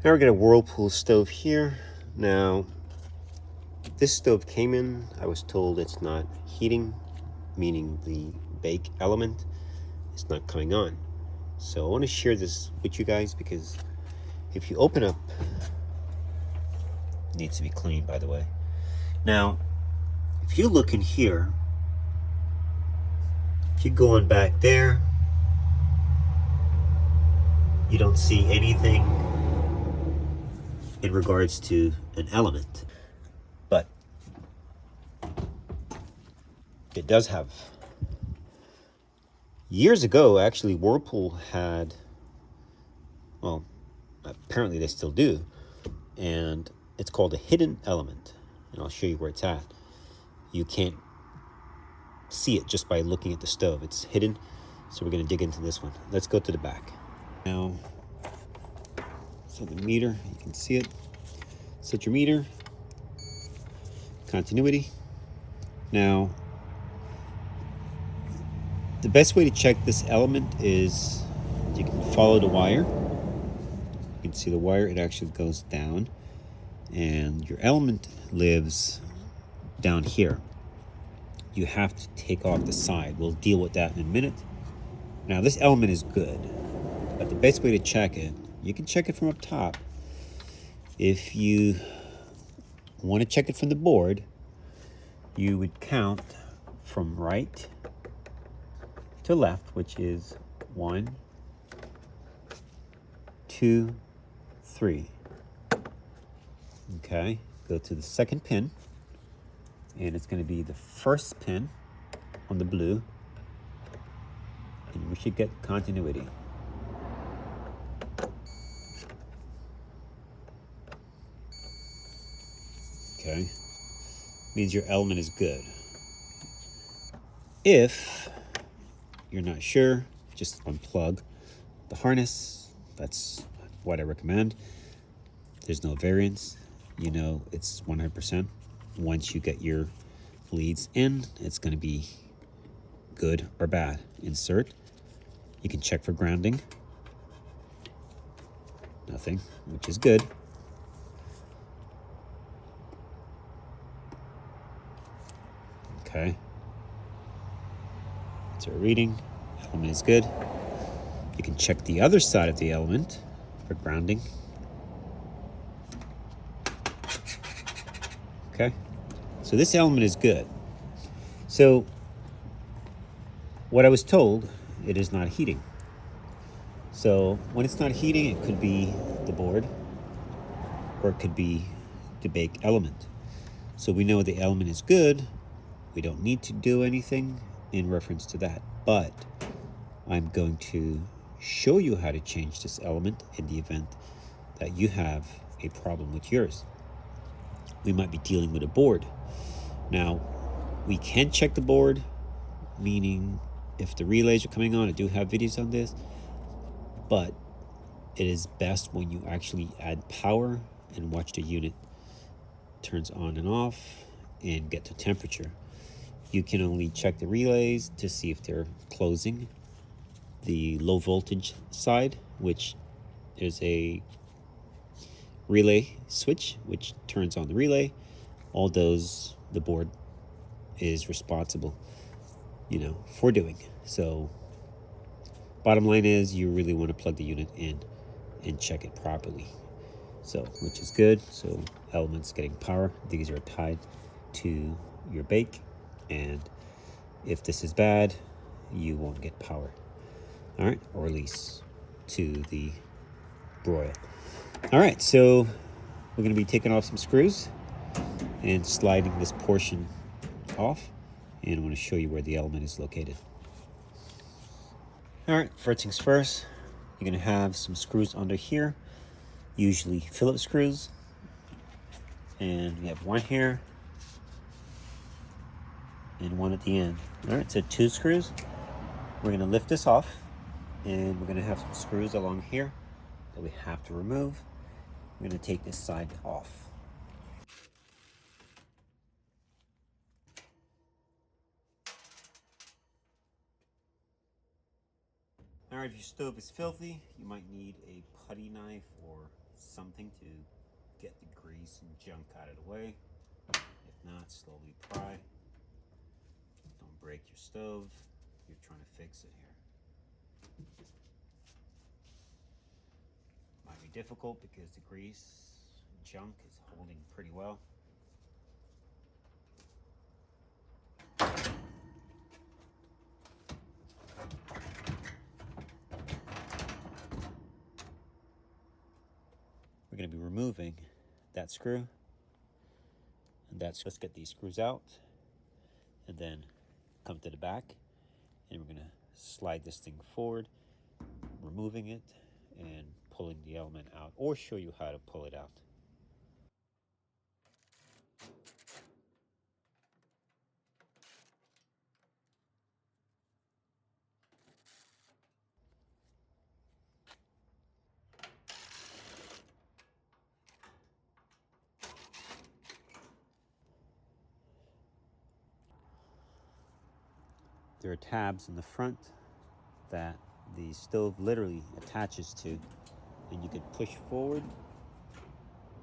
Now we're getting a Whirlpool stove here. Now, this stove came in, I was told it's not heating, meaning the bake element is not coming on. So I want to share this with you guys because if you open up, it needs to be cleaned, by the way. Now, if you look in here, if you go on back there, you don't see anything in regards to an element, but it does have. Years ago, actually, Whirlpool had, well, apparently they still do, and it's called a hidden element, and I'll show you where it's at. You can't see it just by looking at the stove. It's hidden, so we're going to dig into this one. Let's go to the back. Now, so the meter, you can see it. Set your meter, continuity. Now, the best way to check this element is you can follow the wire. You can see the wire, it actually goes down, and your element lives down here. You have to take off the side. We'll deal with that in a minute. Now, this element is good, but the best way to check it, you can check it from up top. If you want to check it from the board, you would count from right to left, which is 1, 2, 3. Okay, go to the second pin, and it's going to be the first pin on the blue, and we should get continuity. Okay, means your element is good. If you're not sure, just unplug the harness. That's what I recommend. There's no variance. You know it's 100%. Once you get your leads in, it's going to be good or bad. Insert. You can check for grounding. Nothing, which is good. Okay. It's our reading. Element is good. You can check the other side of the element for grounding. Okay. So this element is good. So what I was told, it is not heating. So when it's not heating, it could be the board or it could be the bake element. So we know the element is good. We don't need to do anything in reference to that, but I'm going to show you how to change this element in the event that you have a problem with yours. We might be dealing with a board. Now, we can check the board, meaning if the relays are coming on, I do have videos on this, but it is best when you actually add power and watch the unit turns on and off and get the temperature. You can only check the relays to see if they're closing. The low voltage side, which is a relay switch, which turns on the relay. All those the board is responsible, for doing. So bottom line is you really want to plug the unit in and check it properly. So, which is good. So elements getting power. These are tied to your bake. And if this is bad, you won't get power. All right, or at least to the broil. All right, so we're going to be taking off some screws and sliding this portion off, and I'm going to show you where the element is located. All right, first things first, you're going to have some screws under here, usually Phillips screws, and we have one here and one at the end. All right, so 2 screws. We're going to lift this off, and we're going to have some screws along here that we have to remove. We're going to take this side off. All right, if your stove is filthy, you might need a putty knife or something to get the grease and junk out of the way. If not, slowly pry. Don't break your stove. You're trying to fix it here. Might be difficult because the grease and junk is holding pretty well. We're going to be removing that screw, and let's get these screws out and then come to the back, and we're going to slide this thing forward, removing it and pulling the element out, or show you how to pull it out. There are tabs in the front that the stove literally attaches to, and you could push forward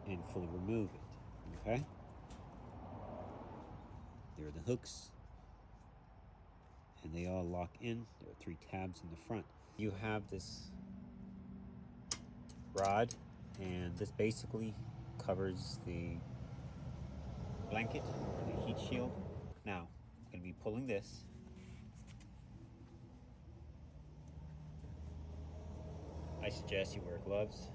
and fully remove it, okay? There are the hooks, and they all lock in. There are 3 tabs in the front. You have this rod, and this basically covers the blanket, the heat shield. Now, I'm going to be pulling this. I suggest you wear gloves.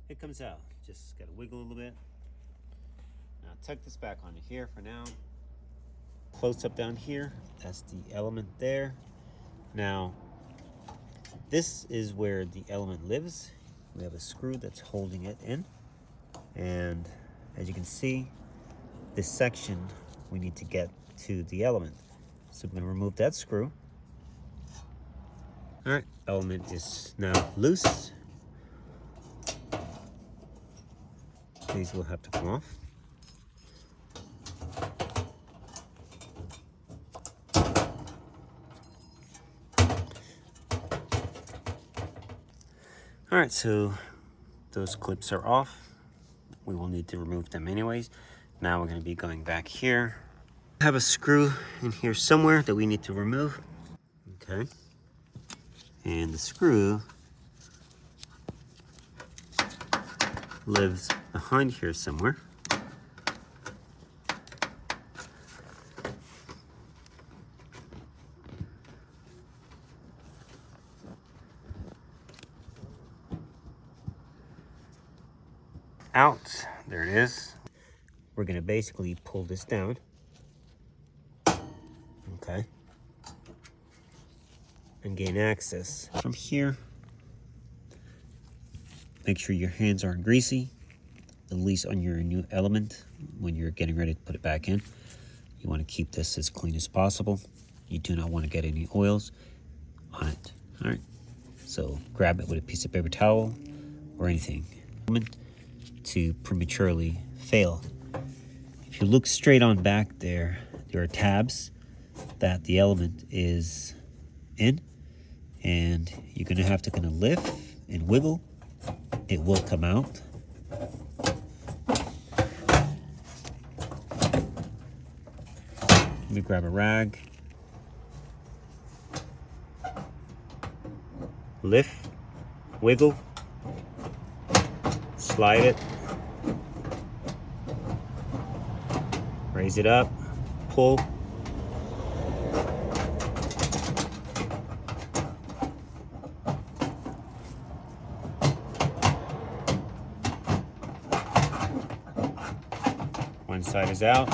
It comes out. Just gotta wiggle a little bit. Now tuck this back onto here for now. Close up down here. That's the element there. Now, this is where the element lives. We have a screw that's holding it in. And as you can see, this section we need to get to the element. So I'm gonna remove that screw. All right, element is now loose. These will have to come off. All right, so those clips are off. We will need to remove them anyways. Now we're going to be going back here. I have a screw in here somewhere that we need to remove. Okay. And the screw lives behind here somewhere. Out. There it is. We're going to basically pull this down. Okay. And gain access from here. Make sure your hands aren't greasy, at least on your new element when you're getting ready to put it back in. You want to keep this as clean as possible. You do not want to get any oils on it. All right. So grab it with a piece of paper towel or anything to prematurely fail. If you look straight on back there, there are tabs that the element is in, and you're gonna have to kind of lift and wiggle. It will come out. Let me grab a rag. lift, wiggle, slide it, raise it up, pull. One side is out.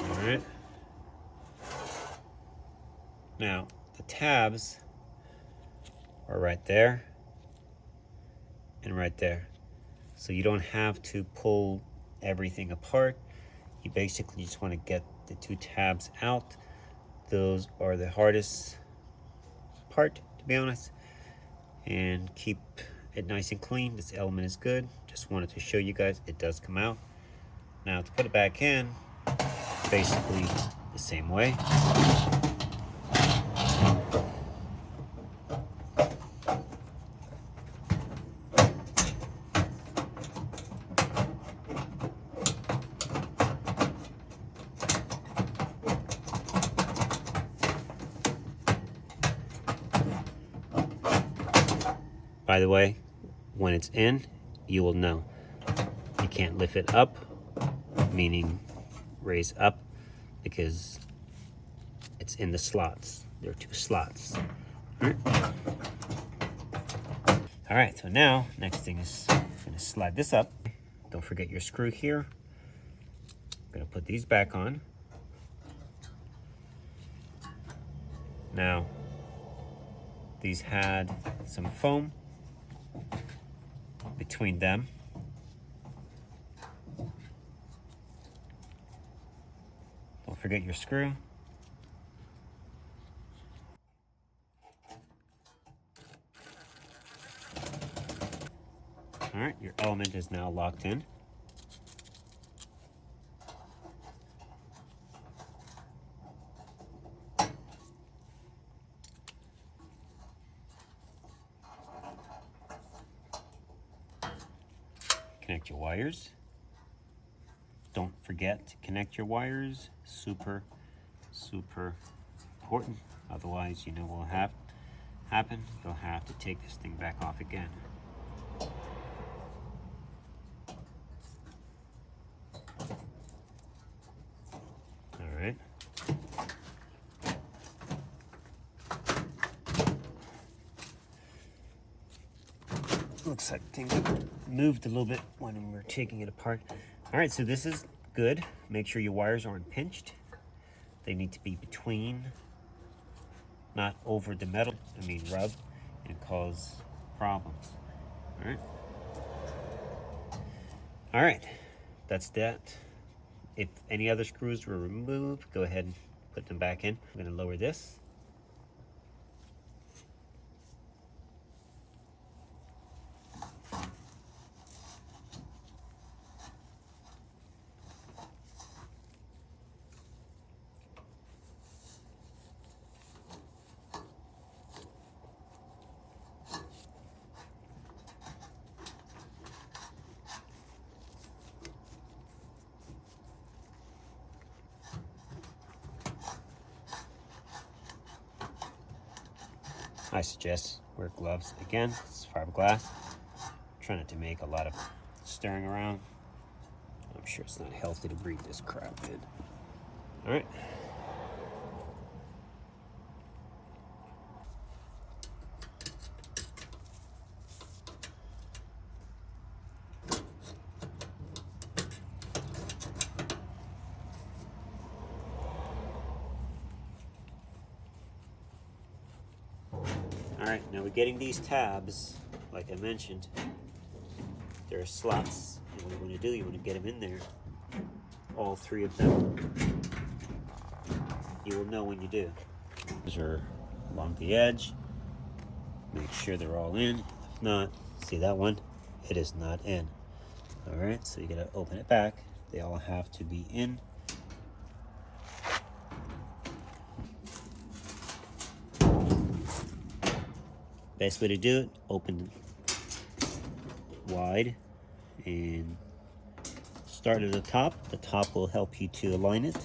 All right. Now, the tabs are right there and right there. So you don't have to pull everything apart. You basically just want to get the two tabs out. Those are the hardest part, to be honest. And keep it nice and clean. This element is good. Just wanted to show you guys it does come out. Now to put it back in, basically the same way. By the way, when it's in, you will know. You can't lift it up, meaning raise up, because it's in the slots. There are two slots. All right, so now, next thing is I'm gonna slide this up. Don't forget your screw here. I'm gonna put these back on. Now, these had some foam between them. Don't forget your screw. All right, your element is now locked in. Connect your wires. Don't forget to connect your wires. Super, super important. Otherwise, you know what will happen. You'll have to take this thing back off again. All right. Looks like things moved a little bit when we were taking it apart. All right, so this is good. Make sure your wires aren't pinched. They need to be between, not over the metal. Rub and cause problems. All right. All right, that's that. If any other screws were removed, go ahead and put them back in. I'm gonna lower this. I suggest wear gloves. Again, it's fiberglass. Try not to make a lot of stirring around. I'm sure it's not healthy to breathe this crap in. All right. All right, now we're getting these tabs, like I mentioned. There are slots, and what you want to do, you want to get them in there, all three of them. You will know when you do. These are along the edge. Make sure they're all in. If not, see that one? It is not in. All right, so you gotta open it back. They all have to be in. Best way to do it, open wide and start at the top. The top will help you to align it.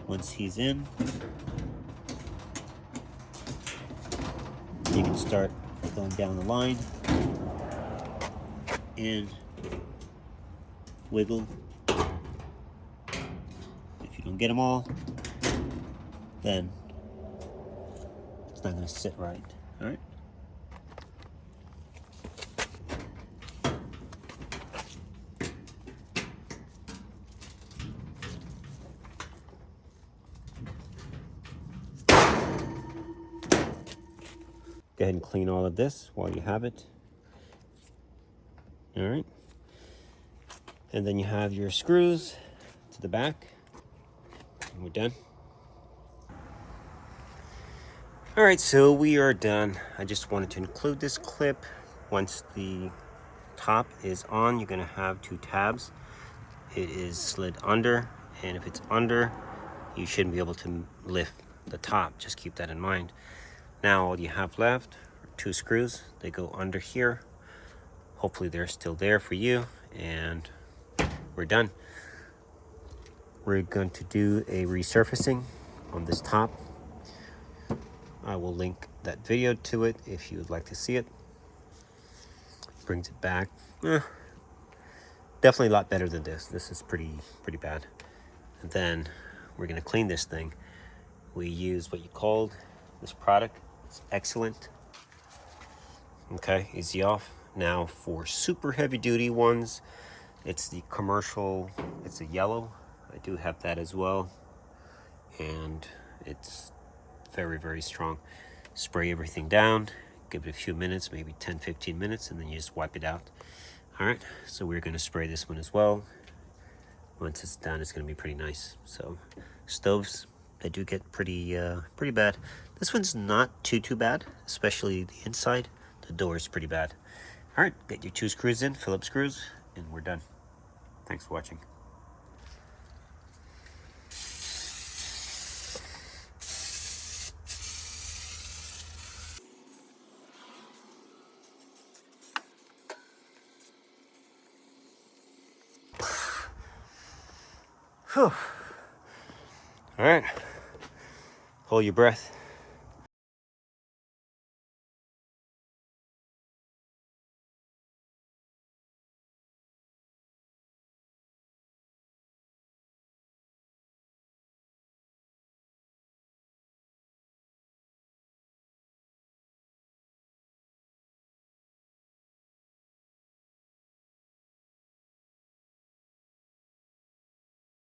Once he's in, you can start going down the line and wiggle. If you don't get them all, then it's not going to sit right. All right. Go ahead and clean all of this while you have it. All right. And then you have your screws to the back. And we're done. All right, so we are done. I just wanted to include this clip. Once the top is on, you're gonna have two tabs. It is slid under, and if it's under, you shouldn't be able to lift the top. Just keep that in mind. Now all you have left are two screws. They go under here. Hopefully they're still there for you, and we're done. We're going to do a resurfacing on this top. I will link that video to it if you would like to see it. Brings it back. Definitely a lot better than this. This is pretty bad. And then we're gonna clean this thing. We use what you called this product. It's excellent. Okay, easy off. Now for super heavy duty ones, it's the commercial, it's a yellow. I do have that as well. And it's very strong. Spray everything down, give it a few minutes, maybe 10-15 minutes, and then you just wipe it out. All right, so we're gonna spray this one as well. Once it's done, it's gonna be pretty nice. So stoves, they do get pretty bad. This one's not too bad, especially the inside. The door is pretty bad. All right, get your two screws in, Phillips screws, and we're done. Thanks for watching. Whew. All right, hold your breath.